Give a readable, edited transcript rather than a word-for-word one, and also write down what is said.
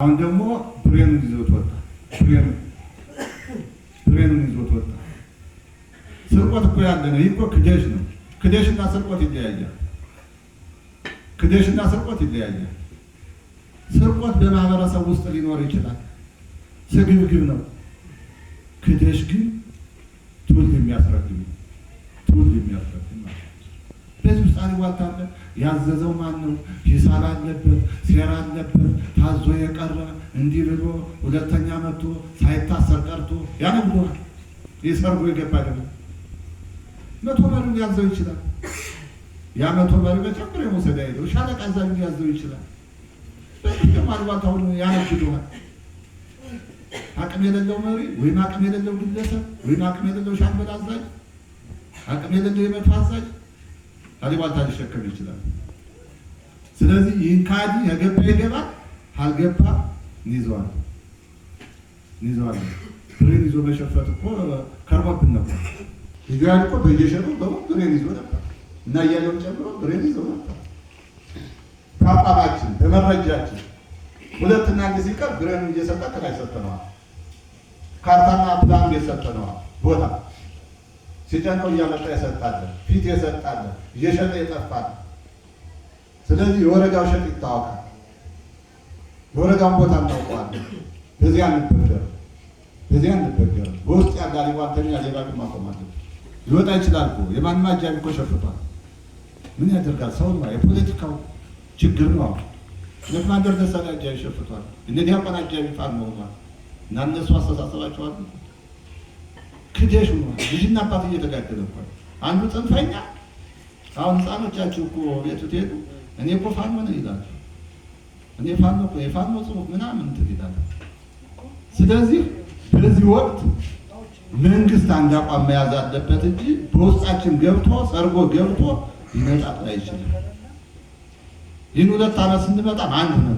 አሁን ደግሞ ብሬኑን ይዞት ወጣ። ብሬኑን ይዞት ወጣ። ስርቆት እኮ ያለ ነው። ይህ እኮ ክደሽ ነው። ክደሽና ስርቆት ይለያያል። ክደሽና ስርቆት ይለያያል። ስርቆት በማህበረሰብ ውስጥ ሊኖር ይችላል። ስግብግብ ነው። ክደሽ ግን ትውልድ የሚያስረግም ትውልድ የሚያስረግም ማለት ነው። በዚህ ውስጥ አልዋታለ ያዘዘው ማን ነው? ሂሳብ አለበት፣ ሴራ አለበት። ታዞ የቀረ እንዲህ ብሎ ሁለተኛ መጥቶ ሳይታሰር ቀርቶ ያነግሯል። ይሰርጎ የገባ ደግሞ መቶ መሪውን ሊያዘው ይችላል። ያ መቶ መሪ በጨምር የመውሰድ አይደው ሻለቃ አዛዥ ሊያዘው ይችላል። በዚህ ማልዋታውን ያነግዱሃል። አቅም የሌለው መሪ ወይም አቅም የሌለው ግለሰብ ወይም አቅም የሌለው ሻምበል አዛዥ፣ አቅም የሌለው የመቶ አዛዥ አሊባልታ ሊሸከም ይችላል። ስለዚህ ይህን ካዲ የገባ ይገባል፣ አልገባ ይዘዋል። ብሬን ይዞ መሸፈት እኮ ከርሞብን ነበር። ይገባል እኮ በየሸሩ ብሬን ይዞ ነበር እና እያለውን ጨምሮ ብሬን ይዞ ነበር። በአቋማችን በመረጃችን ሁለትና አንድ ሲቀር ብሬኑን እየሰጠ ከላይ ሰጥተነዋል። ካርታና ፕላን እየሰጠነዋል። ቦታ ሲጨንቀው እያመጣ የሰጣለን፣ ፊት የሰጣለን፣ እየሸጠ የጠፋል። ስለዚህ የወረዳው ሸጥ ይታወቃል። የወረዳውን ቦታ እናውቀዋለን። በዚያ እንበገር በውስጥ ያለ ሊዋተኛ ሌባ ግን ማቆም አለብን። ሊወጣ ይችላል እኮ የማንም አጃቢ እኮ ሸፍቷል። ምን ያደርጋል? ሰው ነው። የፖለቲካው ችግር ነው። ለማንደር ደሳሌ አጃቢ ሸፍቷል። እነዚህ አቋን አጃቢ ፋን ነው ማለት እና እነሱ አስተሳሰባቸዋል። ክደሽ ነው። ልጅና አባት እየተጋደለ እኮ አንዱ ጽንፈኛ። አሁን ህፃኖቻችሁ እኮ ቤቱ ትሄዱ እኔ እኮ ፋኖ ነኝ ይላሉ። እኔ ፋኖ እኮ የፋኖ ጽሑፍ ምናምን እንትን ይላል። ስለዚህ በዚህ ወቅት መንግስት አንድ አቋም መያዝ አለበት እንጂ በውስጣችን ገብቶ ሰርጎ ገብቶ ሊመጣ አይችልም። ይህን 2 ዓመት ስንመጣ አንድ ነው።